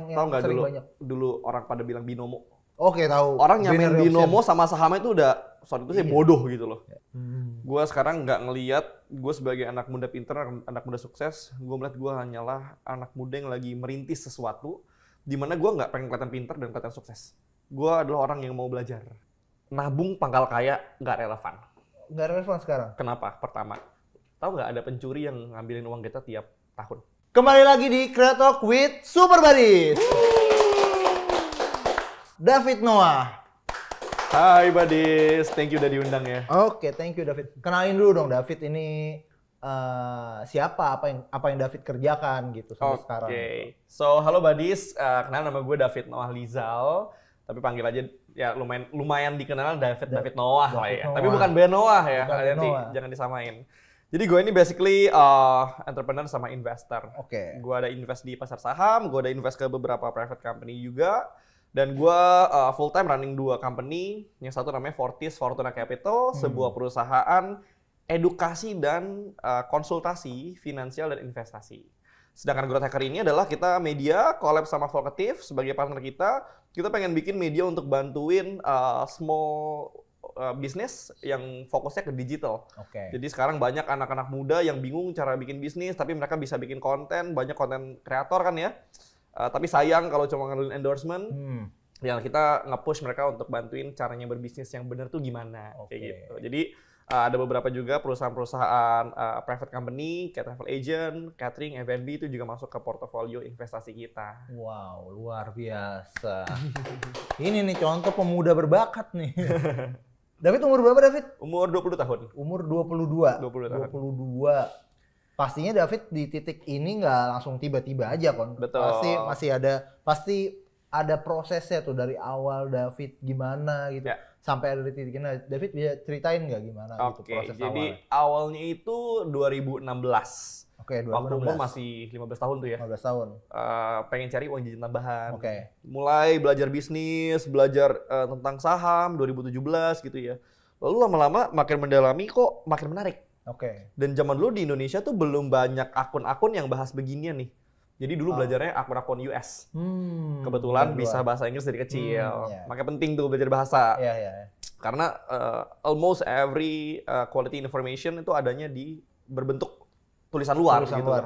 Tahu nggak sering dulu banyak. dulu orang pada bilang binomo. Oke, tahu. Orang nyamain Binary binomo option. sama saham itu udah soal itu sih Iya. bodoh gitu loh. Hmm. Gue sekarang nggak ngelihat gue sebagai anak muda pinter, anak muda sukses. Gue melihat gue hanyalah anak muda yang lagi merintis sesuatu, di mana gue nggak pengen kelihatan pinter dan kelihatan sukses. Gue adalah orang yang mau belajar. Nabung pangkal kaya nggak relevan. Nggak relevan sekarang. Kenapa? Pertama, tahu nggak ada pencuri yang ngambilin uang kita tiap tahun? Kembali lagi di Kreatok with Super Buddies. David Noah. Hai Badis, thank you udah diundang ya. Oke, thank you David. Kenalin dulu dong David ini siapa, apa yang David kerjakan gitu sampai sekarang. Oke, so halo Badis, kenal nama gue David Noah Lizal, tapi panggil aja ya lumayan dikenal David Noah lah ya. Noah. Tapi bukan Ben Noah ya, Bukan Ben hati-hati, Noah. jangan disamain. Jadi gue ini basically entrepreneur sama investor. Oke. Gue ada invest di pasar saham, gue ada invest ke beberapa private company juga. Dan gue full time running 2 company. Yang satu namanya Fortis Fortuna Capital, sebuah perusahaan edukasi dan konsultasi finansial dan investasi. Sedangkan Growth Hacker ini adalah kita media collab sama Vocative sebagai partner kita. Kita pengen bikin media untuk bantuin small business yang fokusnya ke digital. Oke. Jadi sekarang banyak anak-anak muda yang bingung cara bikin bisnis, tapi mereka bisa bikin konten, banyak konten kreator kan ya. Tapi sayang kalau cuma ngandelin endorsement, yang kita nge-push mereka untuk bantuin caranya berbisnis yang benar tuh gimana, kayak gitu. Jadi ada beberapa juga perusahaan-perusahaan private company, kayak travel agent, catering, F&B itu juga masuk ke portofolio investasi kita. Wow, luar biasa. Ini nih contoh pemuda berbakat nih. David umur berapa David? Umur 20 tahun. Umur 22. 20 tahun. 22. Pastinya David di titik ini nggak langsung tiba-tiba aja kan. Betul. Pasti ada prosesnya tuh dari awal David gimana gitu. Ya. Sampai ada di titik ini. David bisa ceritain nggak gimana gitu Oke, proses jadi awalnya? awalnya itu 2016. Oke, 2016. Waktu umur masih 15 tahun tuh ya. 15 tahun. Pengen cari uang jajan tambahan. Oke. Mulai belajar bisnis, belajar tentang saham 2017 gitu ya. Lalu lama-lama makin mendalami kok makin menarik. Oke. Dan zaman dulu di Indonesia tuh belum banyak akun-akun yang bahas beginian nih. Jadi dulu belajarnya akun-akun US. Kebetulan bisa bahasa Inggris dari kecil. Iya. Makanya penting tuh belajar bahasa. Iya, iya. Karena almost every quality information itu adanya di berbentuk tulisan luar Tulisan gitu. luar.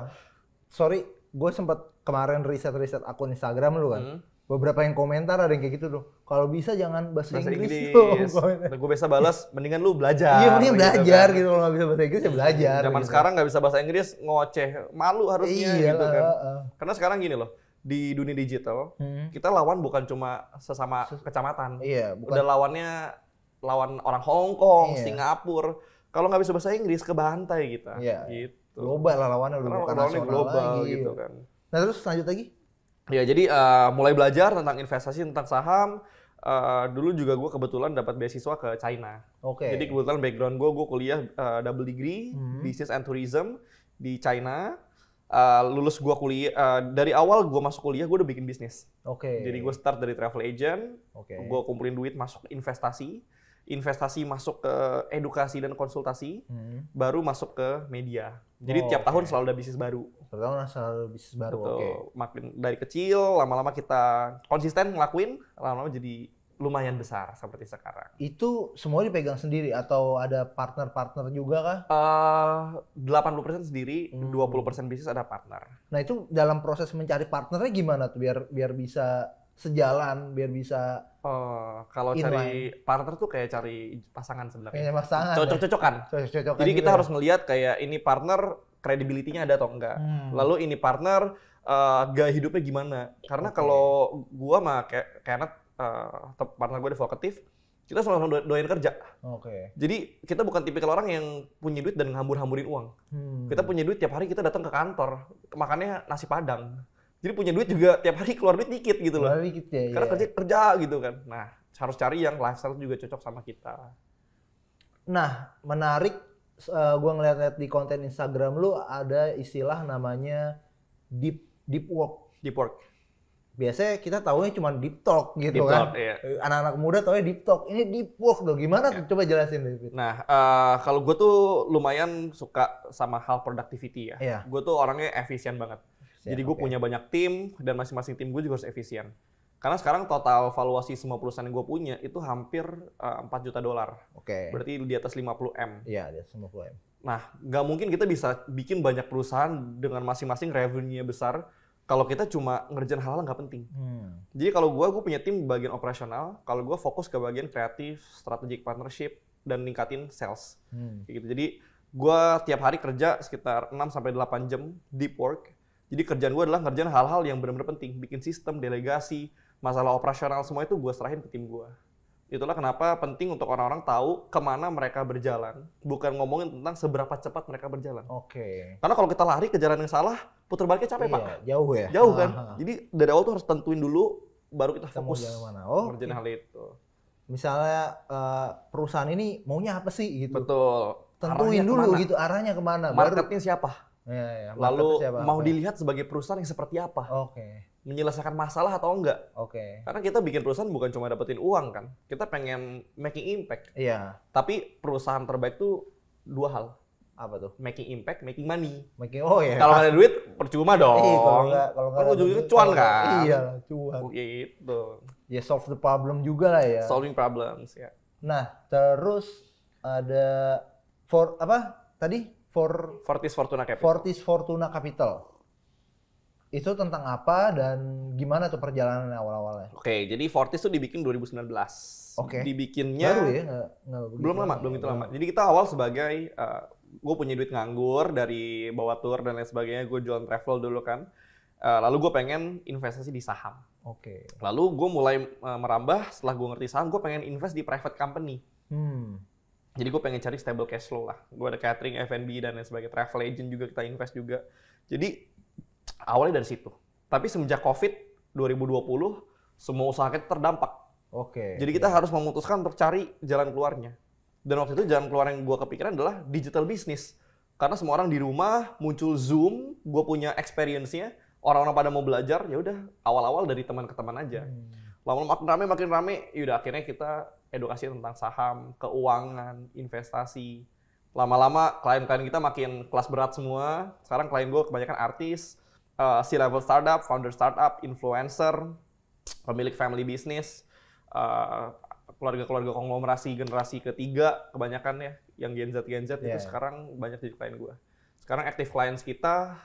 Sorry, gue sempat kemarin riset-riset akun Instagram lu kan. Beberapa yang komentar ada yang kayak gitu tuh. Kalau bisa jangan bahasa Inggris. Dan gue biasa balas, mendingan lu belajar. Iya, mending belajar kan. gitu. Kalau nggak bisa bahasa Inggris ya belajar. Zaman gitu. sekarang nggak bisa bahasa Inggris, ngoceh. Malu harusnya Iya gitu kan. lah. Karena sekarang gini loh, di dunia digital, kita lawan bukan cuma sesama kecamatan. Iya, bukan. Udah lawan orang Hong Kong, Iya. Singapura. Kalau nggak bisa bahasa Inggris, kebantai kita. Iya. Gitu. Global lah lawannya udah Karena bukan lawannya nasional global lagi. gitu kan. Nah terus lanjut lagi? Ya jadi mulai belajar tentang investasi, tentang saham. Dulu juga gue kebetulan dapat beasiswa ke China. Oke. Jadi kebetulan background gue kuliah double degree business and tourism di China. Lulus gue kuliah dari awal gue masuk kuliah gue udah bikin bisnis. Oke. Jadi gue start dari travel agent, Oke. gue kumpulin duit masuk ke investasi masuk ke edukasi dan konsultasi, baru masuk ke media. Jadi tiap tahun selalu ada bisnis baru. Pertama asal bisnis baru. Betul. Oke. Makin dari kecil, lama-lama kita konsisten ngelakuin, lama-lama jadi lumayan besar seperti sekarang. Itu semua dipegang sendiri atau ada partner-partner juga kah? 80% sendiri, 20% bisnis ada partner. Nah itu dalam proses mencari partnernya gimana tuh biar bisa sejalan, biar bisa Kalau cari partner tuh kayak cari pasangan sebenarnya. kayak pasangan. Cocok-cocokan. Cocok-cocokan. Jadi kita juga. harus ngelihat kayak ini partner credibility-nya ada atau enggak. Lalu ini partner gaya hidupnya gimana. Karena kalau gua mah kayak partner gue di Vocative, kita selalu doain kerja. Oke. Jadi kita bukan tipikal orang yang punya duit dan ngambur-hamburin uang. Kita punya duit tiap hari kita datang ke kantor, makannya nasi padang. Jadi punya duit juga tiap hari keluar duit dikit gitu loh. Keluar dikit ya, Karena iya. kerja gitu kan. Nah, harus cari yang lifestyle juga cocok sama kita. Nah, menarik, gue ngeliat-liat di konten Instagram lu ada istilah namanya deep work. Deep work. Biasanya kita tahunya cuma deep talk gitu Deep kan. talk, iya. Anak-anak muda taunya deep talk. Ini deep work loh. Gimana tuh? Coba jelasin David. Nah, kalau gue tuh lumayan suka sama hal productivity ya. Iya. Gue tuh orangnya efisien banget. Jadi gue punya banyak tim dan masing-masing tim gue juga harus efisien. Karena sekarang total valuasi semua perusahaan yang gue punya itu hampir $4 juta. Oke. Berarti di atas 50M. Iya, di atas 50M. Nah, nggak mungkin kita bisa bikin banyak perusahaan dengan masing-masing revenue-nya besar kalau kita cuma ngerjain hal-hal nggak penting. Jadi kalau gue punya tim di bagian operasional, kalau gue fokus ke bagian kreatif, strategic partnership, dan ningkatin sales. Gitu. Jadi gue tiap hari kerja sekitar 6-8 jam deep work. Jadi kerjaan gue adalah ngerjain hal-hal yang benar-benar penting. Bikin sistem, delegasi, masalah operasional, semua itu gue serahin ke tim gue. Itulah kenapa penting untuk orang-orang tahu kemana mereka berjalan. Bukan ngomongin tentang seberapa cepat mereka berjalan. Oke. Karena kalau kita lari ke jalan yang salah, putar baliknya capek, Pak. Jauh ya? Jauh kan? Jadi dari awal tuh harus tentuin dulu, baru kita fokus ngerjain hal itu. Misalnya perusahaan ini maunya apa sih gitu? Betul. Tentuin dulu gitu arahnya kemana. Marketnya siapa? Lalu siapa? mau dilihat sebagai perusahaan yang seperti apa? Menyelesaikan masalah atau enggak? Karena kita bikin perusahaan bukan cuma dapetin uang kan, kita pengen making impact. Iya. Tapi perusahaan terbaik tuh 2 hal. Apa tuh? Making impact, making money. Kalau nggak ada duit, percuma dong. Kalau nggak ada duit, cuan kan? Iya, cuan. Gitu. Ya solve the problem juga lah ya. Solving problems ya. Nah, terus ada Fortis Fortuna Capital. Fortis Fortuna Capital. Itu tentang apa dan gimana tuh perjalanannya awal-awalnya? Oke, jadi Fortis tuh dibikin 2019. Dibikinnya baru ya? Belum itu lama. Jadi kita awal sebagai gue punya duit nganggur dari bawa tour dan lain sebagainya, gue jualan travel dulu kan. Lalu gue pengen investasi di saham. Lalu gue mulai merambah setelah gue ngerti saham, gue pengen invest di private company. Jadi gue pengen cari stable cash flow lah. Gue ada catering, F&B, dan lain sebagainya. Travel agent juga kita invest juga. Jadi awalnya dari situ. Tapi semenjak COVID 2020, semua usaha kita terdampak. Jadi kita harus memutuskan untuk cari jalan keluarnya. Dan waktu itu jalan keluar yang gue kepikiran adalah digital business. Karena semua orang di rumah, muncul Zoom, gue punya experience-nya, orang-orang pada mau belajar, ya udah awal-awal dari teman ke teman aja. Lama-lama makin rame, yaudah akhirnya kita edukasi tentang saham, keuangan, investasi. Lama-lama klien-klien kita makin kelas berat semua. Sekarang klien gue kebanyakan artis, C-level startup, founder startup, influencer, pemilik family business, keluarga-keluarga konglomerasi generasi ketiga kebanyakan ya, yang Gen Z itu sekarang banyak jadi klien gue. Sekarang active clients kita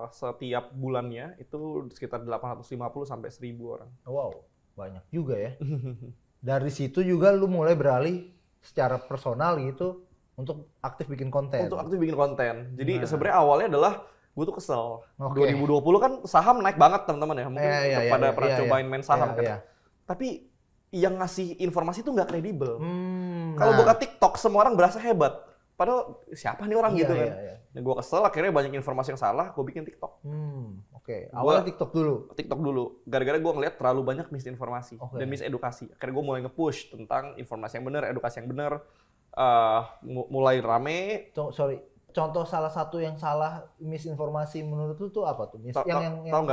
setiap bulannya itu sekitar 850 sampai 1000 orang. Wow, banyak juga ya. Dari situ juga lu mulai beralih secara personal gitu untuk aktif bikin konten. Jadi sebenarnya awalnya adalah gue tuh kesel. 2020 kan saham naik banget teman-teman ya. Mungkin pada pernah cobain main saham kan. Tapi yang ngasih informasi tuh nggak kredibel. Kalau buka TikTok semua orang berasa hebat. Padahal siapa nih orang gitu kan. Nah, gue kesel akhirnya banyak informasi yang salah, gue bikin TikTok. Awalnya TikTok dulu. Gara-gara gue ngeliat terlalu banyak misinformasi dan misedukasi. Akhirnya gue mulai nge-push tentang informasi yang benar, edukasi yang benar. Mulai rame. Contoh salah satu yang salah misinformasi menurut lu tuh apa tuh? Yang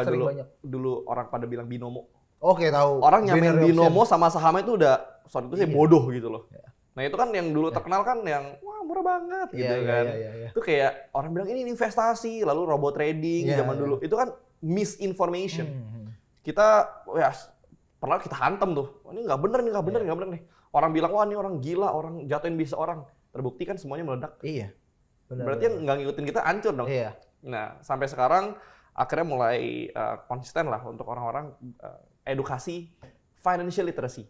sering banyak. Dulu orang pada bilang binomo. Tahu. Orang nyamain binomo sama sahamnya itu udah saya bodoh gitu loh. Nah itu kan yang dulu terkenal kan yang wah murah banget gitu kan. Itu kayak orang bilang ini investasi, lalu robot trading zaman dulu. Itu kan misinformation. Kita pernah kita hantam tuh. Oh, ini nggak bener nih. Orang bilang wah ini orang gila, orang jatuhin bisa orang. Terbukti kan semuanya meledak. Berarti yang nggak ngikutin kita hancur dong. Nah sampai sekarang akhirnya mulai konsisten lah untuk orang-orang edukasi financial literacy.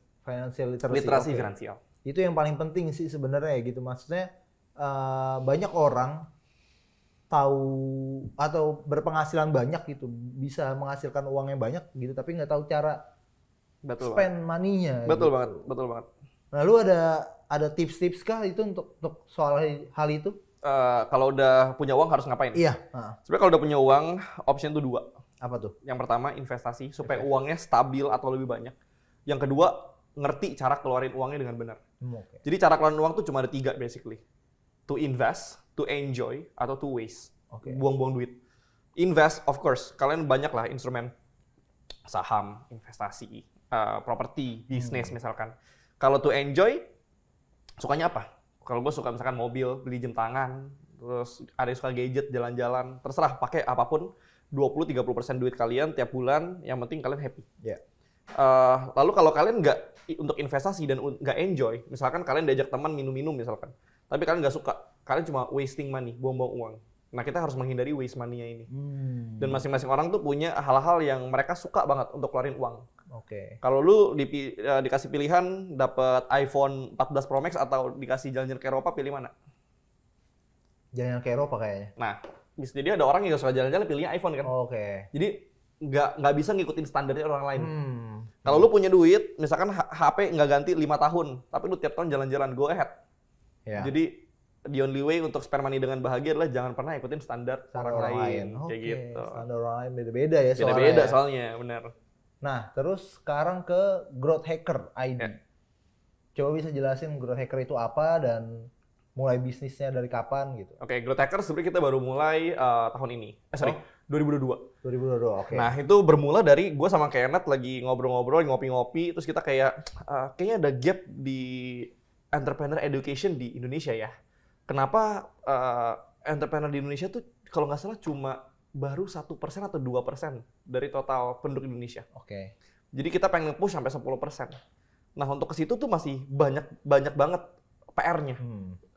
Literasi finansial. Itu yang paling penting sih sebenarnya gitu. Maksudnya banyak orang tahu atau berpenghasilan banyak gitu, bisa menghasilkan uang yang banyak gitu, tapi nggak tahu cara spend money-nya. Betul gitu. banget. Nah, lu ada tips-tips kah itu untuk soal hal itu? Kalau udah punya uang harus ngapain? Sebenarnya kalau udah punya uang, option itu 2. Apa tuh? Yang pertama investasi supaya uangnya stabil atau lebih banyak. Yang kedua ngerti cara keluarin uangnya dengan benar. Jadi cara keluarin uang tuh cuma ada 3 basically. To invest, to enjoy, atau to waste. Buang-buang duit. Invest, of course, kalian banyak lah instrumen saham, investasi, properti, bisnis misalkan. Kalau to enjoy, sukanya apa? Kalau gue suka misalkan mobil, beli jam tangan, terus ada yang suka gadget, jalan-jalan, terserah pakai apapun. 20-30% duit kalian tiap bulan, yang penting kalian happy. Ya. Lalu kalau kalian nggak untuk investasi dan nggak enjoy, misalkan kalian diajak teman minum-minum misalkan, tapi kalian nggak suka, kalian cuma wasting money, buang-buang uang. Nah, kita harus menghindari waste money-nya ini. Dan masing-masing orang tuh punya hal-hal yang mereka suka banget untuk keluarin uang. Oke. Kalau lu dikasih pilihan dapat iPhone 14 Pro Max atau dikasih jalan-jalan ke Eropa, pilih mana? Jalan ke Eropa kayaknya. Nah, bisa jadi ada orang yang suka jalan-jalan pilihnya iPhone kan. Oke. Jadi nggak bisa ngikutin standarnya orang lain. Kalau lu punya duit, misalkan HP nggak ganti 5 tahun, tapi lu tiap tahun jalan-jalan, go ahead. Ya. Jadi the only way untuk spend money dengan bahagia adalah jangan pernah ikutin standar orang lain. Kayak Oke. gitu. Standar orang lain beda-beda ya soalnya. Beda-beda ya. soalnya, benar. Nah, terus sekarang ke Growth Hacker ID. Ya. Coba bisa jelasin Growth Hacker itu apa dan mulai bisnisnya dari kapan gitu. Oke, Growth Hacker sebenarnya kita baru mulai tahun ini. 2022. 2022, oke. Nah, itu bermula dari gue sama Kenneth lagi ngobrol-ngobrol, ngopi-ngopi, terus kita kayak kayaknya ada gap di entrepreneur education di Indonesia ya. Kenapa entrepreneur di Indonesia tuh kalau nggak salah cuma baru 1% atau 2% dari total penduduk Indonesia. Oke. Jadi kita pengen push sampai 10%. Nah, untuk ke situ tuh masih banyak banget PR-nya.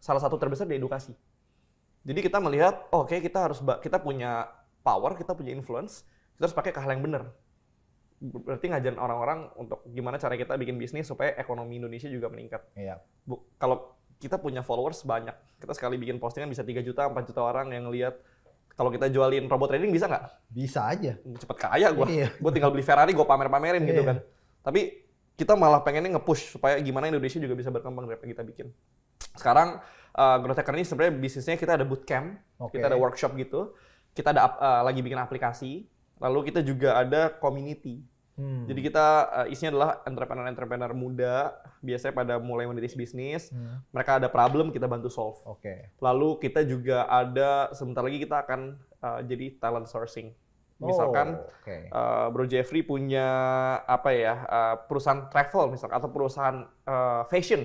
Salah satu terbesar di edukasi. Jadi kita melihat, oke, kita punya power, kita punya influence, kita harus pakai ke hal yang benar. Berarti ngajarin orang-orang untuk gimana cara kita bikin bisnis supaya ekonomi Indonesia juga meningkat. Iya. Kalau kita punya followers banyak, kita sekali bikin postingan bisa 3 juta, 4 juta orang yang lihat. Kalau kita jualin robot trading bisa nggak? Bisa aja. Cepet kaya gue. Iya. Gue tinggal beli Ferrari, gue pamer-pamerin gitu kan. Tapi kita malah pengennya nge-push supaya gimana Indonesia juga bisa berkembang dari apa yang kita bikin. Sekarang Growth Hacker ini sebenarnya bisnisnya kita ada bootcamp, kita ada workshop gitu, kita ada lagi bikin aplikasi, lalu kita juga ada community. Jadi kita isinya adalah entrepreneur muda, biasanya pada mulai merintis bisnis, mereka ada problem kita bantu solve. Lalu kita juga ada sebentar lagi kita akan jadi talent sourcing. Misalkan Bro Jeffrey punya apa ya perusahaan travel misalkan atau perusahaan fashion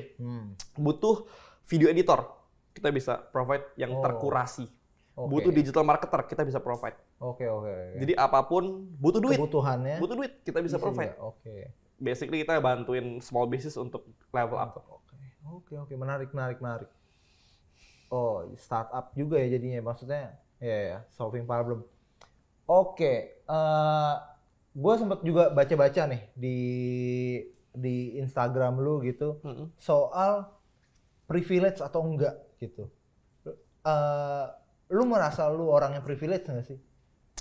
butuh video editor, kita bisa provide yang terkurasi. Butuh digital marketer, kita bisa provide. Jadi apapun butuh duit. Kebutuhannya. Butuh duit, kita bisa provide. Basically kita bantuin small business untuk level up. Oke, menarik. Oh, startup juga ya jadinya, maksudnya ya solving problem. Gue sempat juga baca-baca nih di Instagram lu gitu soal privilege atau enggak gitu. Lu merasa lu orang yang privilege nggak sih?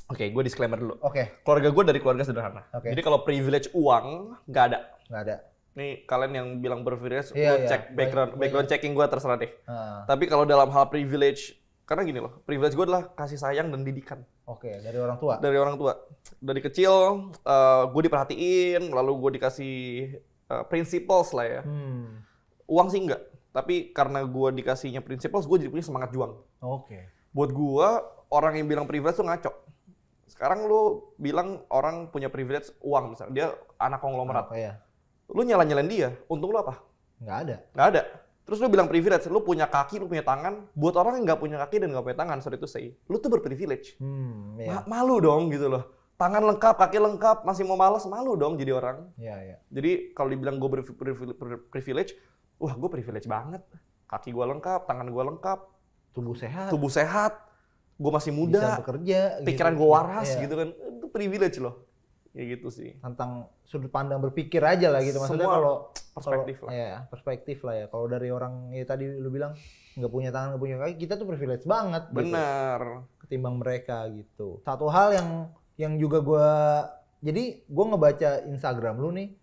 Oke, gue disclaimer dulu. Keluarga gue dari keluarga sederhana. Jadi kalau privilege uang nggak ada. Nggak ada. Nih kalian yang bilang privilege, cek background checking gue terserah deh. Tapi kalau dalam hal privilege, karena gini loh, privilege gue adalah kasih sayang dan didikan. Dari orang tua. Dari orang tua. Dari kecil gue diperhatiin, lalu gue dikasih principles lah ya. Uang sih enggak. Tapi karena gue dikasihnya principles, gue jadi punya semangat juang. Buat gue, orang yang bilang privilege tuh ngaco. Sekarang lu bilang orang punya privilege uang misalnya, dia anak konglomerat. Lu nyala-nyalain dia, untung lu apa? Nggak ada. Terus lu bilang privilege, lu punya kaki, lu punya tangan. Buat orang yang nggak punya kaki dan nggak punya tangan, sorry to say, lu tuh berprivilege. Malu dong gitu loh. Tangan lengkap, kaki lengkap, masih mau malas, malu dong jadi orang. Jadi kalau dibilang gue berprivilege, wah gue privilege banget. Kaki gue lengkap, tangan gue lengkap. Tubuh sehat, gue masih muda, bisa bekerja, pikiran gue waras gitu kan, itu privilege loh, kayak gitu sih. Tentang sudut pandang berpikir aja lah gitu, maksudnya kalau perspektif lah ya. Kalau dari orang ya tadi lu bilang nggak punya tangan, nggak punya kaki, kita tuh privilege banget. Benar. Gitu, ketimbang mereka gitu. Satu hal yang juga jadi gue ngebaca Instagram lu nih,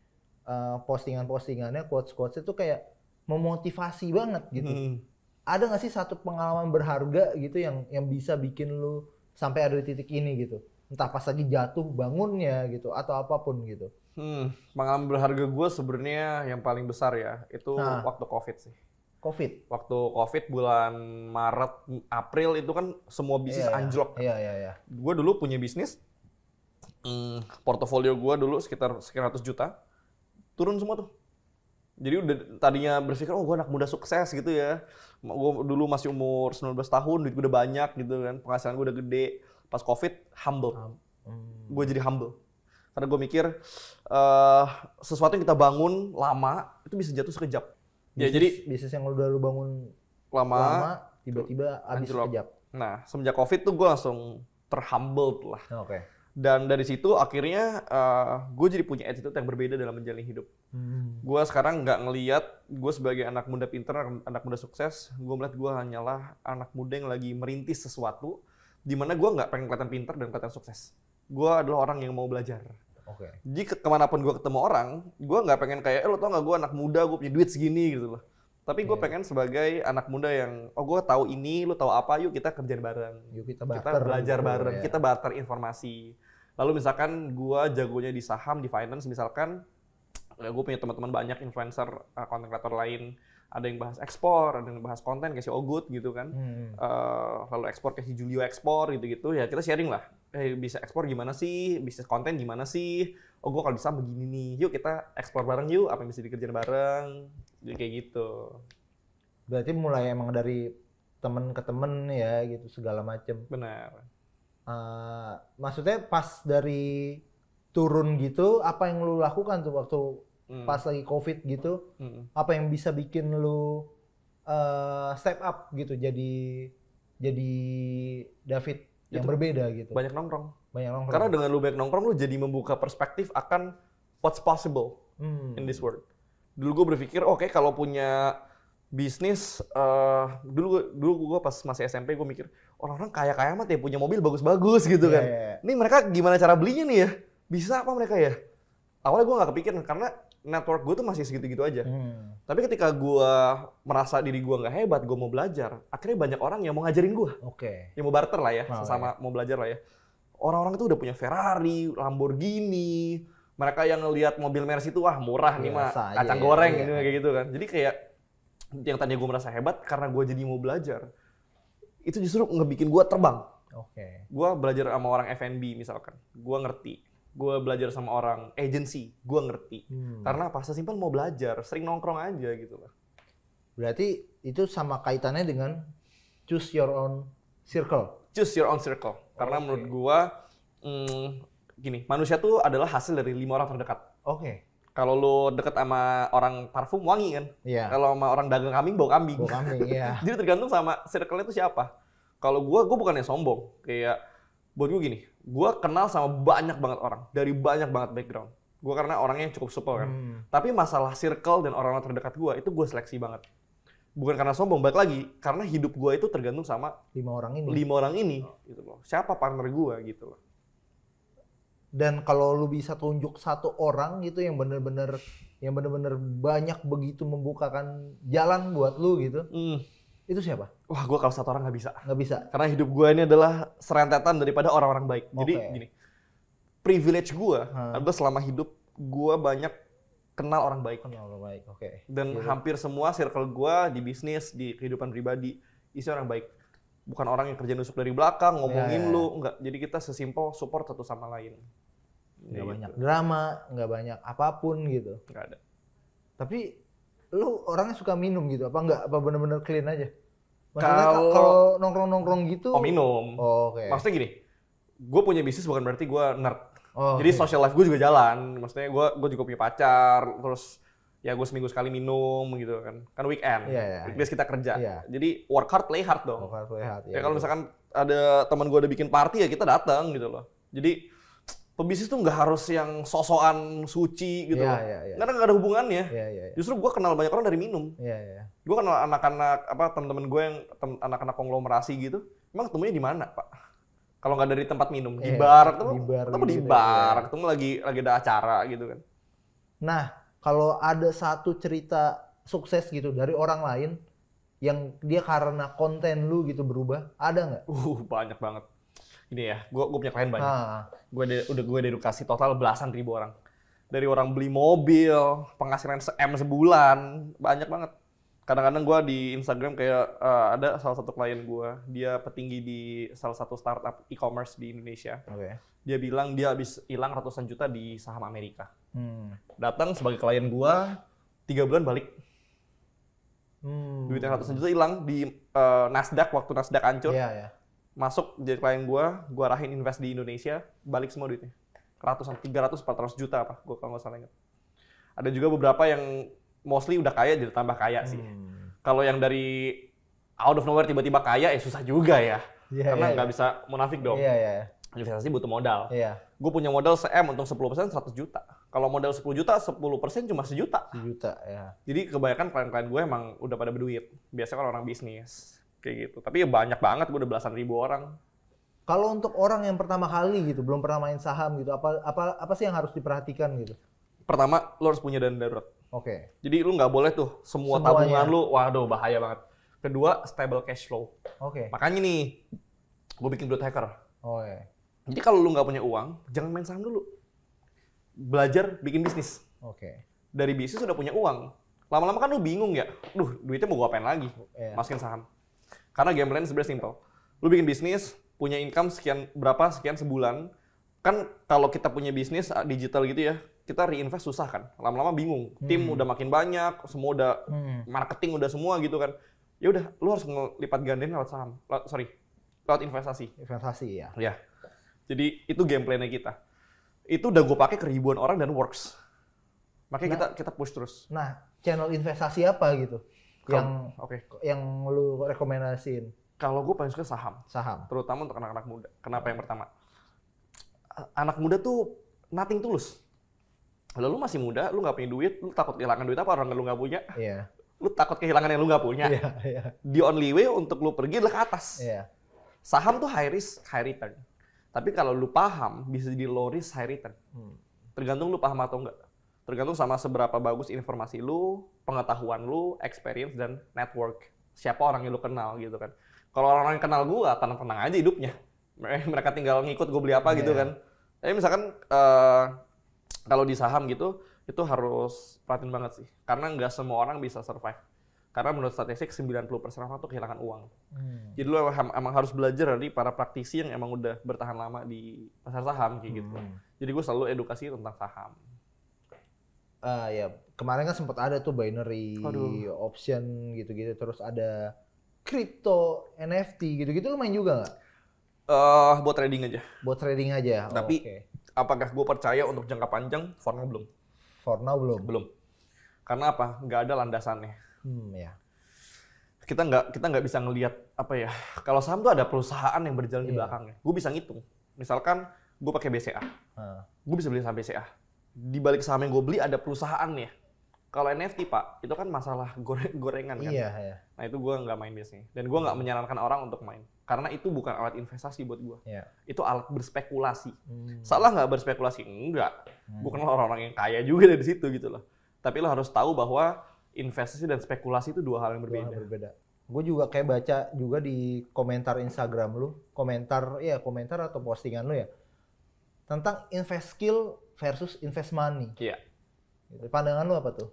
postingannya, quotes-quotesnya tuh kayak memotivasi banget gitu. Ada nggak sih satu pengalaman berharga gitu yang bisa bikin lu sampai ada di titik ini gitu? Entah pas lagi jatuh bangunnya gitu atau apapun gitu. Pengalaman berharga gue sebenarnya yang paling besar ya itu waktu COVID sih. Waktu COVID bulan Maret, April itu kan semua bisnis anjlok. Gue dulu punya bisnis, portofolio gue dulu sekitar 100 juta, turun semua tuh. Jadi udah tadinya berpikir, gue anak muda sukses gitu ya. Gue dulu masih umur 19 tahun, duit gue udah banyak gitu kan, penghasilan gue udah gede. Pas COVID, humble. Gue jadi humble. Karena gue mikir, sesuatu yang kita bangun lama, itu bisa jatuh sekejap. Ya, jadi bisnis yang udah lu bangun lama tiba-tiba habis anjlok. sekejap. Nah, semenjak COVID tuh gue langsung terhumbled lah. Oke. Dan dari situ akhirnya gue jadi punya attitude yang berbeda dalam menjalani hidup. Gue sekarang nggak ngelihat gue sebagai anak muda pinter, anak muda sukses. Gue melihat gue hanyalah anak muda yang lagi merintis sesuatu, di mana gue nggak pengen kelihatan pinter dan kelihatan sukses. Gue adalah orang yang mau belajar. Oke. Jadi kemanapun gue ketemu orang, gue nggak pengen kayak, lo tau nggak gue anak muda, gue punya duit segini gitu loh. Tapi gue pengen sebagai anak muda yang, oh gue tahu ini, lo tahu apa, yuk kita kerjain bareng. Yuk kita Belajar gitu, bareng, ya. kita barter informasi. Lalu misalkan gue jagonya di saham, di finance misalkan, ya gue punya teman-teman banyak influencer, content creator lain. Ada yang bahas ekspor, ada yang bahas konten kayak si Ogut gitu kan. Lalu ekspor kayak si Julio ekspor gitu-gitu. Ya kita sharing lah. Bisa ekspor gimana sih? Bisnis konten gimana sih? Oh gue kalau bisa begini nih. Yuk kita ekspor bareng yuk. Apa yang bisa dikerjain bareng. Jadi kayak gitu. Berarti mulai emang dari temen ke temen ya gitu segala macem. Benar. Maksudnya pas dari turun gitu, apa yang lu lakukan tuh waktu pas lagi COVID gitu? Apa yang bisa bikin lu step up gitu jadi David yang berbeda gitu? Banyak nongkrong. Banyak nongkrong. Karena dengan lu banyak nongkrong, lu jadi membuka perspektif akan what's possible in this world. Dulu gue berpikir, oke, kalau punya bisnis, dulu gue pas masih SMP gue mikir, orang-orang kaya-kaya amat ya punya mobil bagus-bagus gitu kan. Ini mereka gimana cara belinya nih ya? Bisa apa mereka ya? Awalnya gue nggak kepikiran karena network gue tuh masih segitu-gitu aja. Tapi ketika gue merasa diri gue nggak hebat, gue mau belajar, akhirnya banyak orang yang mau ngajarin gue. Yang mau barter lah ya, sesama mau belajar lah ya. Orang-orang itu udah punya Ferrari, Lamborghini, mereka yang ngelihat mobil Mercy itu wah murah nih mah, kacang goreng gitu kayak gitu kan. Jadi kayak yang tadinya gue merasa hebat karena gue jadi mau belajar, itu justru ngebikin gue terbang. Gue belajar sama orang F&B misalkan, gue ngerti. Gue belajar sama orang agency, gue ngerti. Karena apa? Sesimpel mau belajar, sering nongkrong aja gitu lah. Berarti itu sama kaitannya dengan choose your own circle. Choose your own circle. Karena menurut gue, gini, manusia tuh adalah hasil dari 5 orang terdekat. Kalau lu deket sama orang parfum wangi kan? Kalau sama orang dagang kambing bau kambing. Jadi tergantung sama circle itu siapa. Kalau gue bukannya sombong. Kayak buat gue gini, gue kenal sama banyak banget orang dari banyak banget background. Gue karena orangnya cukup supel kan. Tapi masalah circle dan orang-orang terdekat gue itu gue seleksi banget. Bukan karena sombong, balik lagi karena hidup gue itu tergantung sama 5 orang ini. Gitu loh. Siapa partner gue gitu loh. Dan kalau lu bisa tunjuk satu orang gitu yang bener-bener banyak begitu membukakan jalan buat lu gitu, itu siapa? Wah, gue kalau satu orang nggak bisa. Nggak bisa. Karena hidup gue ini adalah serentetan daripada orang-orang baik. Jadi gini, privilege gue adalah selama hidup gue banyak kenal orang baik. Dan hampir semua circle gue di bisnis, di kehidupan pribadi, isi orang baik. Bukan orang yang kerja nusuk dari belakang, ngomongin lu, enggak. Jadi kita sesimpel support satu sama lain. Nggak banyak drama, nggak banyak apapun gitu. Nggak ada. Tapi lu orangnya suka minum gitu? Apa enggak? Apa bener-bener clean aja? Maksudnya kalau nongkrong-nongkrong gitu? Oh minum. Maksudnya gini, gue punya bisnis bukan berarti gue nerd. Jadi social life gue juga jalan. Maksudnya gue juga punya pacar, terus ya gue seminggu sekali minum gitu kan. Kan weekend, weekdays kita kerja. Jadi work hard, play hard dong. Work hard, play hard. Ya kalau misalkan ada teman gue udah bikin party ya kita datang gitu loh. Jadi pebisnis tuh nggak harus yang sosokan suci gitu loh. Karena nggak ada hubungannya. Justru gue kenal banyak orang dari minum. Gue kenal anak-anak teman-teman gue yang anak-anak konglomerasi gitu. Emang ketemunya di mana, Pak? Kalau nggak dari tempat minum, di bar, ketemu di bar, ketemu lagi ada acara gitu kan. Nah, kalau ada satu cerita sukses gitu dari orang lain yang dia karena konten lu gitu berubah, ada nggak? Banyak banget. Ini ya, gue punya klien banyak. Gue edukasi total belasan ribu orang. Dari orang beli mobil, penghasilan M sebulan, banyak banget. Kadang-kadang gue di Instagram kayak ada salah satu klien gue, dia petinggi di salah satu startup e-commerce di Indonesia. Dia bilang dia habis hilang ratusan juta di saham Amerika. Datang sebagai klien gue, 3 bulan balik. Duitnya ratusan juta hilang di Nasdaq waktu Nasdaq hancur. masuk jadi klien gue arahin invest di Indonesia, balik semua duitnya. Ratusan, 300-400 juta apa, gue kalau nggak salah ingat. Ada juga beberapa yang mostly udah kaya jadi tambah kaya sih. Kalau yang dari out of nowhere tiba-tiba kaya, susah juga ya. Karena nggak bisa munafik dong. Investasi butuh modal. Gue punya modal se-M, untung 10% 100 juta. Kalau modal 10 juta, 10% cuma 1 juta. 1 juta, ya. Jadi kebanyakan klien-klien gue emang udah pada berduit. Biasanya kan orang bisnis. Kayak gitu. Tapi ya banyak banget, gue udah belasan ribu orang. Kalau untuk orang yang pertama kali gitu, belum pernah main saham gitu, apa sih yang harus diperhatikan gitu? Pertama, lo harus punya dana darurat. Oke. Jadi lu nggak boleh tuh semua tabungan lu, waduh bahaya banget. Kedua, stable cash flow. Oke. Makanya nih, gue bikin growth hacker. Oke. Jadi kalau lu nggak punya uang, jangan main saham dulu. Belajar bikin bisnis. Oke. Dari bisnis udah punya uang. Lama-lama kan lu bingung ya, duitnya mau gue apain lagi? Masukin saham. Karena game plan sebenarnya simple. Lu bikin bisnis, punya income sekian sebulan. Kan kalau kita punya bisnis digital gitu ya, kita reinvest susah kan. Lama-lama bingung. Tim udah makin banyak, semua udah marketing udah semua gitu kan. Ya udah, lu harus ngelipat gandain lewat saham. Lewat investasi. Investasi ya. Ya. Jadi itu game plan-nya kita. Itu udah gue pakai ke ribuan orang dan works. Makanya kita push terus. Nah, channel investasi apa gitu? Yang lu rekomendasiin? Kalau gue paling suka saham. Saham. Terutama untuk anak-anak muda. Kenapa yang pertama? Anak muda tuh nothing tulus. Kalau lu masih muda, lu nggak punya duit, lu takut kehilangan duit apa orang lu nggak punya? Iya. Lu takut kehilangan yang lu nggak punya. Iya. The only way untuk lu pergi adalah ke atas. Iya. Saham tuh high risk, high return. Tapi kalau lu paham, bisa jadi low risk, high return. Tergantung lu paham atau enggak. Tergantung sama seberapa bagus informasi lu, pengetahuan lu, experience, dan network. Siapa orang yang lu kenal gitu kan. Kalau orang-orang yang kenal gua, tenang-tenang aja hidupnya. Mereka tinggal ngikut gue beli apa gitu kan. Tapi misalkan kalau di saham gitu, itu harus perhatiin banget sih. Karena nggak semua orang bisa survive. Karena menurut statistik 90% orang tuh kehilangan uang. Jadi lu emang harus belajar dari para praktisi yang emang udah bertahan lama di pasar saham kayak gitu. Jadi gue selalu edukasi tentang saham. Ya kemarin kan sempat ada tuh binary option gitu-gitu, terus ada crypto NFT gitu-gitu, lu main juga nggak? Buat trading aja. Buat trading aja. Tapi apakah gue percaya untuk jangka panjang? For now belum. For now belum. Belum. Karena apa? Nggak ada landasannya. Ya. Kita nggak bisa ngelihat apa ya. Kalau saham tuh ada perusahaan yang berjalan di belakangnya. Gue bisa ngitung. Misalkan gue pakai BCA, gue bisa beli saham BCA. Di balik saham yang gue beli ada perusahaannya. Kalau NFT Pak, itu kan masalah gorengan kan. Iya. Nah itu gue nggak main biasanya. Dan gue nggak menyarankan orang untuk main. Karena itu bukan alat investasi buat gue. Itu alat berspekulasi. Salah nggak berspekulasi? Enggak. Gue kenal orang-orang yang kaya juga dari situ gitu loh. Tapi lo harus tahu bahwa investasi dan spekulasi itu dua hal yang berbeda. Gue juga kayak baca juga di komentar Instagram lu, komentar atau postingan lu ya, tentang invest skill versus invest money. Iya. Pandangan lu apa tuh?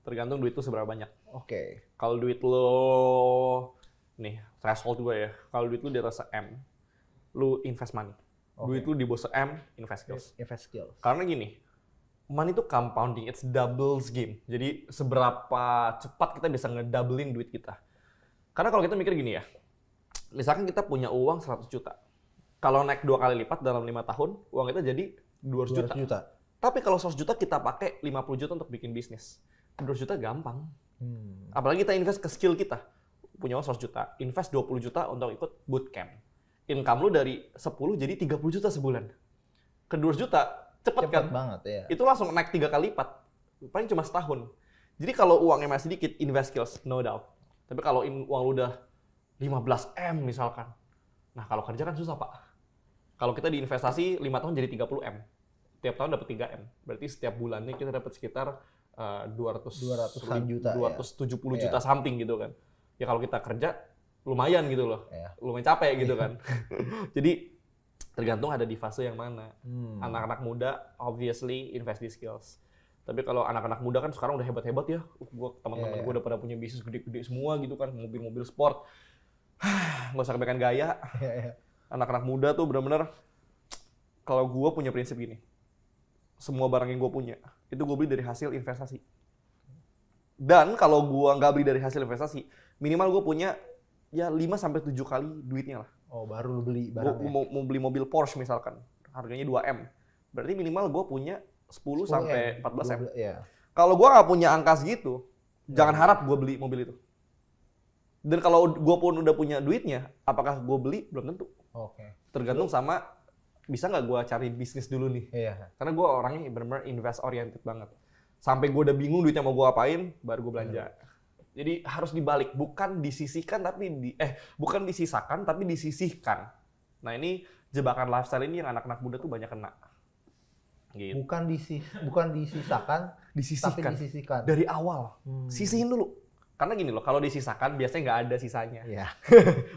Tergantung duit lu seberapa banyak. Oke. Kalau duit lu, nih threshold gue ya, kalau duit lu di atas M, lu invest money. Duit lu di bawah M, invest skills. Invest skills. Karena gini, money itu compounding, it's doubles game. Jadi seberapa cepat kita bisa ngedoubling duit kita. Karena kalau kita mikir gini ya, misalkan kita punya uang 100 juta. Kalau naik 2 kali lipat dalam 5 tahun, uang kita jadi 200 juta. Tapi kalau 100 juta kita pakai 50 juta untuk bikin bisnis. 200 juta gampang. Apalagi kita invest ke skill kita. Punya uang 100 juta, invest 20 juta untuk ikut bootcamp. Income lu dari 10 jadi 30 juta sebulan. Ke 200 juta, cepet kan? Banget ya. Itu langsung naik 3 kali lipat. Paling cuma setahun. Jadi kalau uangnya masih dikit, invest skills, no doubt. Tapi kalau uang lu udah 15 M misalkan. Nah kalau kerja kan susah Pak. Kalau kita di investasi 5 tahun jadi 30 M. Tiap tahun dapat 3 M. Berarti setiap bulannya kita dapat sekitar 200-an juta, 270 juta something gitu kan. Ya kalau kita kerja lumayan gitu loh. Lumayan capek gitu kan. Jadi tergantung ada di fase yang mana. Anak-anak muda obviously invest di skills. Tapi kalau anak-anak muda kan sekarang udah hebat-hebat ya. Teman-teman gue udah pada punya bisnis gede-gede semua gitu kan, mobil-mobil sport. Nggak usah kebanyakan gaya. Anak-anak muda tuh benar-benar, kalau gue punya prinsip gini. Semua barang yang gue punya, itu gue beli dari hasil investasi. Dan kalau gue nggak beli dari hasil investasi, minimal gue punya ya 5-7 kali duitnya lah. Oh, baru lu beli Gue barangnya. mau beli mobil Porsche misalkan, harganya 2M. Berarti minimal gue punya 10 sampai 14M. Iya. Kalau gue nggak punya angka segitu, jangan harap gue beli mobil itu. Dan kalau gue pun udah punya duitnya, apakah gue beli? Belum tentu. Oke. Tergantung sama, bisa nggak gue cari bisnis dulu nih. Iya. Karena gue orangnya bener-bener invest oriented banget. Sampai gue udah bingung duitnya mau gue apain, baru gue belanja. Jadi harus dibalik, bukan disisihkan tapi bukan disisakan tapi disisihkan. Nah ini jebakan lifestyle ini yang anak-anak muda tuh banyak kena. Gitu. Bukan disisakan, Disisihkan. tapi disisihkan. Dari awal, sisihin dulu. Karena gini loh, kalau disisakan biasanya nggak ada sisanya. Iya.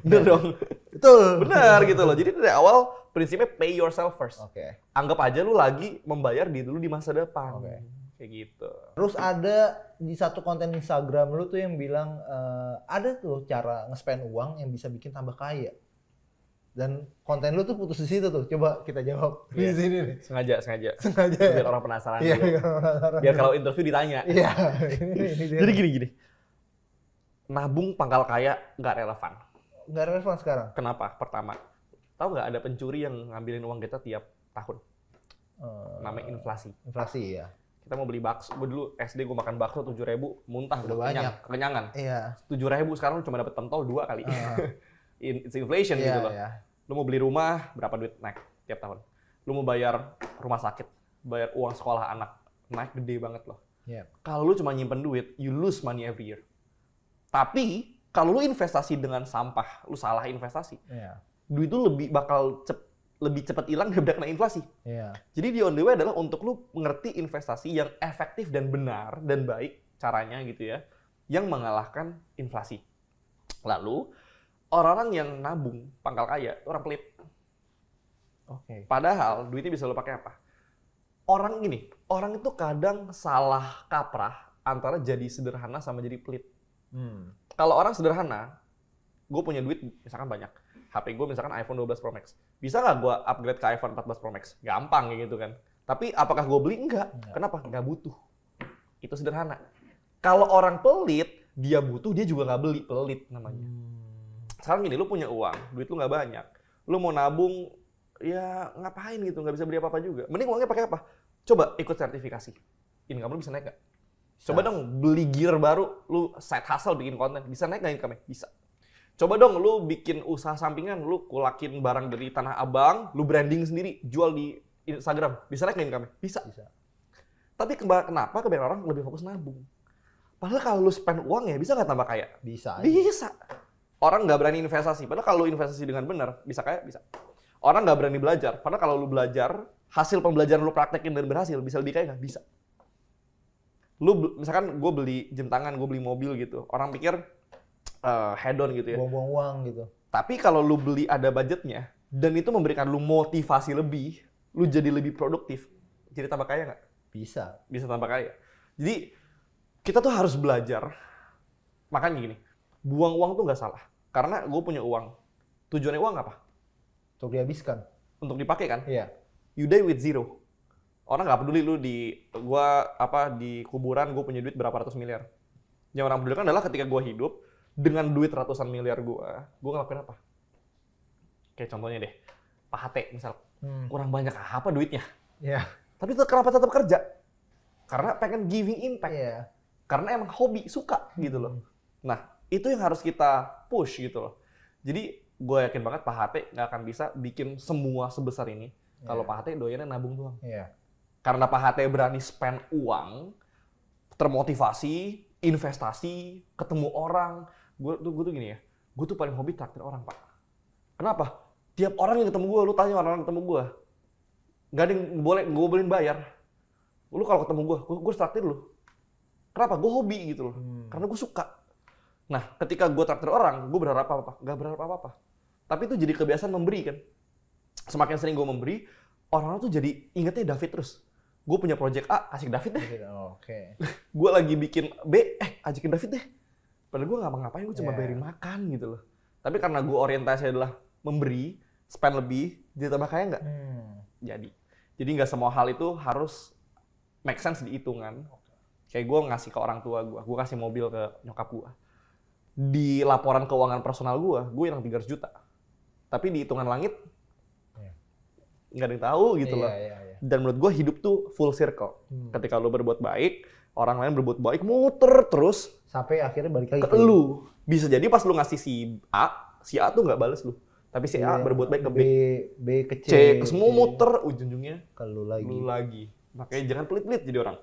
Bener dong. Betul. Bener gitu loh. Jadi dari awal prinsipnya pay yourself first. Oke. Anggap aja lu lagi membayar diri dulu di masa depan. Oke. Kayak gitu. Terus ada di satu konten Instagram lu tuh yang bilang ada tuh cara nge-spend uang yang bisa bikin tambah kaya. Dan konten lu tuh putus di situ tuh. Coba kita jawab di sini nih. Sengaja. Sengaja. Biar orang penasaran. Iya, dulu. Biar kalau interview ditanya. Iya. Ini dia. Jadi gini. Nabung pangkal kaya nggak relevan. Nggak relevan sekarang. Kenapa? Pertama, tahu nggak ada pencuri yang ngambilin uang kita tiap tahun? Namanya inflasi. Inflasi ya. Kita mau beli bakso, gue dulu SD gue makan bakso 7.000, muntah, Udah banyak. kekenyangan. Iya. 7.000 sekarang cuma dapat pentol 2 kali. It's inflation gitu loh. Iya. Lu mau beli rumah, berapa duit naik tiap tahun. Lu mau bayar rumah sakit, bayar uang sekolah anak, naik gede banget loh. Iya. Kalau lu cuma nyimpen duit, you lose money every year. Tapi kalau lu investasi dengan sampah, lu salah investasi, Iya. duit itu lebih cepat hilang daripada kena inflasi. Iya. Jadi the only way adalah untuk lu mengerti investasi yang efektif dan benar dan baik caranya gitu ya, yang mengalahkan inflasi. Lalu orang-orang yang nabung pangkal kaya itu orang pelit. Oke. Padahal duitnya bisa lu pakai apa? Orang itu kadang salah kaprah antara jadi sederhana sama jadi pelit. Kalau orang sederhana, gue punya duit misalkan banyak. HP gue misalkan iPhone 12 Pro Max. Bisa nggak gue upgrade ke iPhone 14 Pro Max? Gampang gitu kan. Tapi apakah gue beli? Enggak. Kenapa? Nggak butuh. Itu sederhana. Kalau orang pelit, dia butuh, dia juga nggak beli. Pelit namanya. Sekarang gini, lu punya uang, duit lu nggak banyak. Lu mau nabung, ya ngapain gitu, nggak bisa beli apa-apa juga. Mending uangnya pakai apa? Coba ikut sertifikasi. Income lu bisa naik nggak? Coba dong beli gear baru, lu side hustle bikin konten. Bisa naik nggak income-nya? Bisa. Coba dong lu bikin usaha sampingan, lu kulakin barang dari Tanah Abang, lu branding sendiri, jual di Instagram. Bisa naik nggak income-nya? Bisa. Tapi kenapa kebanyakan orang lebih fokus nabung? Padahal kalau lu spend uang ya bisa nggak tambah kaya? Bisa. Bisa. Orang nggak berani investasi. Padahal kalau lu investasi dengan benar, bisa kaya? Bisa. Orang nggak berani belajar. Padahal kalau lu belajar, hasil pembelajaran lu praktekin dan berhasil, bisa lebih kaya nggak? Bisa. Misalkan gue beli jam tangan, gue beli mobil gitu. Orang pikir head on gitu ya. Buang-buang uang gitu. Tapi kalau lu beli ada budgetnya, dan itu memberikan lu motivasi lebih, lu jadi lebih produktif, jadi tambah kaya nggak? Bisa. Bisa tambah kaya. Jadi kita tuh harus belajar. Makanya gini, buang uang tuh nggak salah. Karena gue punya uang. Tujuannya uang apa? Untuk dihabiskan. Untuk dipakai kan? Iya. You die with zero. Orang nggak peduli lu di kuburan gue punya duit berapa ratus miliar. Yang orang peduli kan adalah ketika gue hidup dengan duit ratusan miliar gue ngelakuin apa? Kayak contohnya deh, Pak Hate misal, kurang banyak apa duitnya? Iya. Tapi kenapa tetap kerja? Karena pengen giving impact. Iya. Karena emang hobi, suka gitu loh. Nah, itu yang harus kita push gitu loh. Jadi gue yakin banget Pak Hate nggak akan bisa bikin semua sebesar ini kalau Pak Hate doyannya nabung doang. Iya. Karena Pak Hate berani spend uang, termotivasi, investasi, ketemu orang. Gue tuh gini ya, gue tuh paling hobi traktir orang, Pak. Kenapa? Tiap orang yang ketemu gue, lu tanya orang yang ketemu gue, nggak ada yang gue bolehin bayar. Lu kalau ketemu gue traktir lu. Kenapa? Gue hobi gitu loh. Karena gue suka. Nah, ketika gue traktir orang, gue berharap apa-apa? Nggak berharap apa-apa. Tapi itu jadi kebiasaan memberi kan. Semakin sering gue memberi, orang-orang tuh jadi ingetnya David terus. Gue punya project A, kasih ke David deh. Oke. Gue lagi bikin B, ajakin David deh. Padahal gue nggak ngapain, gue cuma bayarin makan gitu loh. Tapi karena gue orientasi adalah memberi, spend lebih, jadi tambah kaya nggak? Jadi nggak semua hal itu harus make sense di hitungan. Kayak gue ngasih ke orang tua gue kasih mobil ke nyokap gue. Di laporan keuangan personal gue hilang 300 juta. Tapi di hitungan langit, Iya. nggak ada yang tahu gitu loh. Iya. Dan menurut gue hidup tuh full circle. Ketika lo berbuat baik, orang lain berbuat baik, muter terus Sampai akhirnya balik lagi ke lu. Bisa jadi pas lu ngasih si A tuh nggak bales lu. Tapi si A berbuat baik ke B ke C, ke semua muter, ujung-ujungnya ke lu lu lagi. Makanya jangan pelit-pelit jadi orang.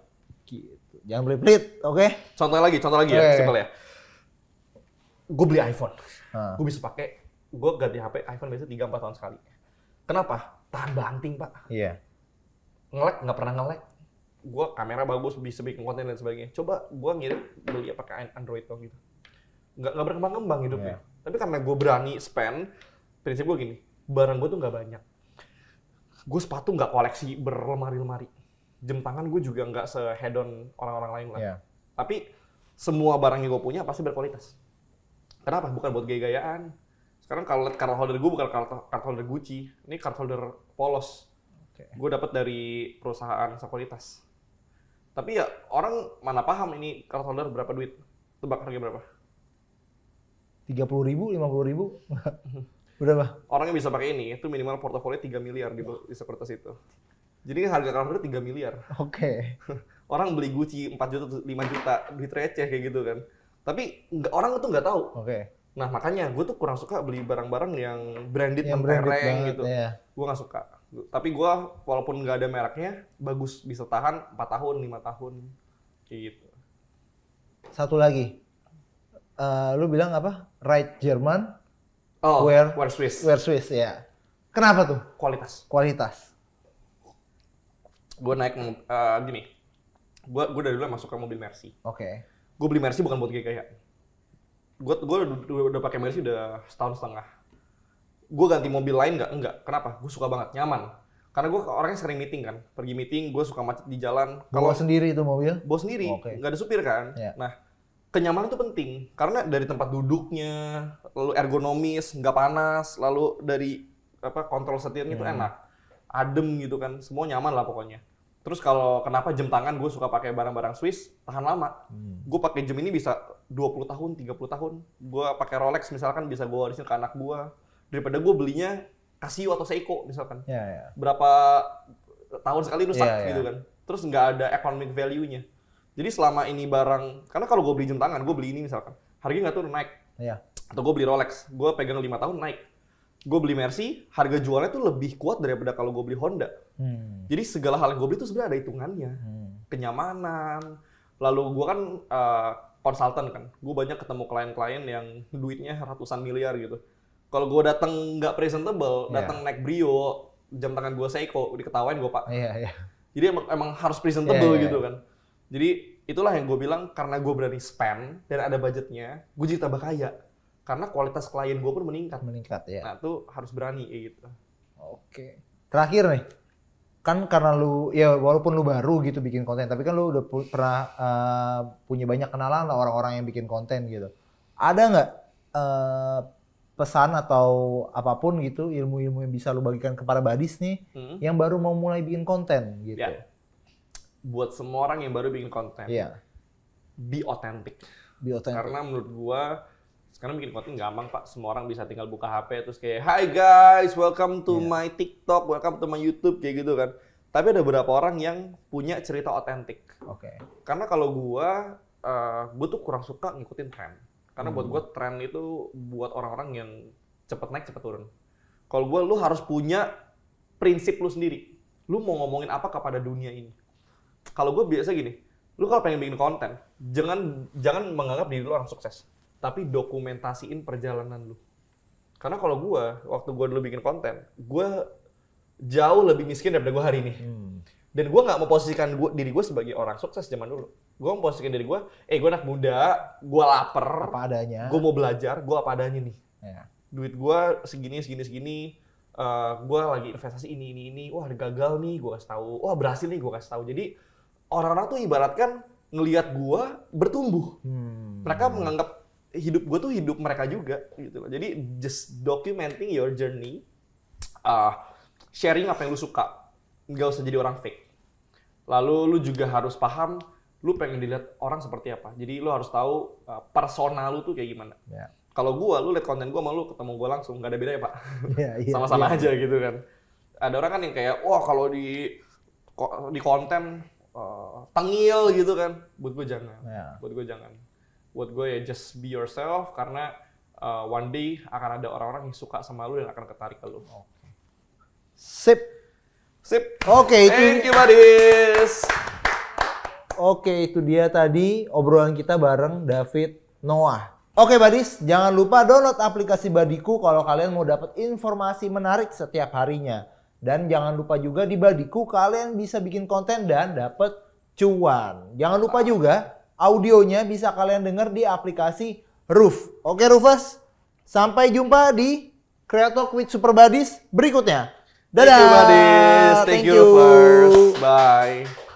Gitu. Jangan pelit-pelit, oke? Contoh lagi ya, Oke. simpel ya. Gue beli iPhone, Ah. gue bisa pakai, gue ganti HP iPhone biasanya 3-4 tahun sekali. Kenapa? Tahan banting, Pak. Iya. Nge-lag, nggak pernah nge-lag. Gue kamera bagus, bisa bikin konten dan sebagainya. Coba gue ngirim beli pakai Android dong gitu. Nggak berkembang-kembang hidupnya. Tapi karena gue berani spend, prinsip gue gini, barang gue tuh nggak banyak. Gue sepatu nggak koleksi berlemari-lemari. Jam tangan gue juga nggak se-hedon orang-orang lain lah. Iya. Tapi semua barang yang gue punya pasti berkualitas. Kenapa? Bukan buat gaya-gayaan. Sekarang kalau lihat card holder gue bukan card holder Gucci, ini card holder polos. Oke. Gue dapat dari perusahaan sekualitas. Tapi ya orang mana paham ini card holder berapa duit? Tebak harga berapa? 30.000, 50.000. Berapa? Orang yang bisa pakai ini itu minimal portofolio 3 miliar di sekuritas itu. Jadi harga card holder 3 miliar. Oke. Orang beli Gucci 4 juta, 5 juta, duit receh kayak gitu kan. Tapi orang itu nggak tahu. Oke. Nah makanya gue tuh kurang suka beli barang-barang yang branded, Yang branded mentereng banget, gitu. ya. Gue nggak suka. Tapi gue walaupun nggak ada mereknya, bagus bisa tahan 4 tahun, 5 tahun. Kayak gitu. Satu lagi. Lu bilang apa? Right German, Oh, Wear Swiss. Swiss, ya. Kenapa tuh? Kualitas. Kualitas. Gue naik gini. Gue dari dulu masuk ke mobil Mercy. Oke. Gue beli Mercy bukan buat gaya-gaya. Gue udah pakai Mercy udah setahun setengah. Gue ganti mobil lain enggak. Kenapa? Gue suka banget, nyaman. Karena gue orangnya sering meeting kan. Pergi meeting, gue suka macet di jalan. Bawa sendiri itu mobil? Bawa sendiri, Oke. nggak ada supir kan. Ya. Nah, kenyamanan itu penting. Karena dari tempat duduknya, lalu ergonomis, nggak panas, lalu dari kontrol setirnya itu enak. Adem gitu kan, semua nyaman lah pokoknya. Terus kalau kenapa jam tangan gue suka pakai barang-barang Swiss, tahan lama. Gue pakai jam ini bisa 20 tahun, 30 tahun. Gue pakai Rolex misalkan bisa gue warisin ke anak gue. Daripada gue belinya Casio atau Seiko misalkan. Ya. Berapa tahun sekali rusak Iya, iya. gitu kan. Terus nggak ada economic value-nya. Jadi selama ini barang, karena kalau gue beli jam tangan, gue beli ini misalkan, harganya nggak turun, naik. Iya. Atau gue beli Rolex, gue pegang 5 tahun, naik. Gue beli Mercy, harga jualnya tuh lebih kuat daripada kalau gue beli Honda. Jadi segala hal yang gue beli itu sebenarnya ada hitungannya. Kenyamanan, lalu gue kan konsultan kan, gue banyak ketemu klien-klien yang duitnya ratusan miliar gitu. Kalau gue datang nggak presentable, datang naik Brio, jam tangan gue Seiko, diketawain gue pak. Iya. Jadi emang harus presentable Iya. gitu kan. Jadi itulah yang gue bilang, karena gue berani spend dan ada budgetnya, gue jadi tambah kaya. Karena kualitas klien gue pun meningkat. Meningkat ya. Nah itu harus berani kayak gitu. Oke. Terakhir nih, kan karena lu ya walaupun lu baru gitu bikin konten, tapi kan lu udah pernah punya banyak kenalan lah orang-orang yang bikin konten gitu. Ada nggak pesan atau apapun gitu, ilmu-ilmu yang bisa lu bagikan kepada Badis nih yang baru mau mulai bikin konten gitu? Ya. Buat semua orang yang baru bikin konten, Iya. be authentic. Be authentic. Karena menurut gua sekarang bikin konten gampang pak, semua orang bisa tinggal buka HP terus kayak hi guys, welcome to my TikTok, welcome to my YouTube kayak gitu kan. Tapi ada beberapa orang yang punya cerita otentik. Oke. Karena kalau gua tuh kurang suka ngikutin tren. Karena buat gua tren itu buat orang-orang yang cepet naik cepet turun. Kalau gua, lu harus punya prinsip lu sendiri. Lu mau ngomongin apa kepada dunia ini. Kalau gua biasa gini, lu kalau pengen bikin konten, jangan menganggap diri lu orang sukses. Tapi dokumentasiin perjalanan lu. Karena kalau waktu gue dulu bikin konten, gue jauh lebih miskin daripada gue hari ini. Dan gue nggak memposisikan diri gue sebagai orang sukses zaman dulu. Gue memposisikan diri gue, gue anak muda, gue lapar, Apa adanya. gue mau belajar, gue apa adanya nih. Ya. Duit gue segini, gue lagi investasi ini. Wah gagal nih, gue kasih tahu. Wah berhasil nih, gue kasih tahu. Jadi orang-orang tuh ibaratkan ngelihat gue bertumbuh. Mereka menganggap hidup gue tuh hidup mereka juga gitu loh. Jadi just documenting your journey, sharing apa yang lu suka, nggak usah jadi orang fake. Lalu lu juga harus paham lu pengen dilihat orang seperti apa. Jadi lu harus tahu persona lu tuh kayak gimana. Ya. Kalau lu liat konten gua sama lu ketemu gua langsung, nggak ada bedanya Pak. Iya, iya, Sama-sama iya. aja gitu kan. Ada orang kan yang kayak, wah kalau di konten tengil gitu kan. Buat gue jangan. Ya. Buat gue jangan. Buat gue ya just be yourself karena one day akan ada orang-orang yang suka sama lu dan akan ketarik ke lu. Sip. Sip. Oke, Thank you, buddies. Oke, itu dia tadi obrolan kita bareng David Noah. Oke, buddies, jangan lupa download aplikasi Badiku kalau kalian mau dapat informasi menarik setiap harinya. Dan jangan lupa juga di Badiku kalian bisa bikin konten dan dapat cuan. Jangan lupa juga audionya bisa kalian dengar di aplikasi Roof. Oke, Roofers, sampai jumpa di Creator with Super Buddies berikutnya. Dadah. Thank you, buddies. Thank you, first. Bye.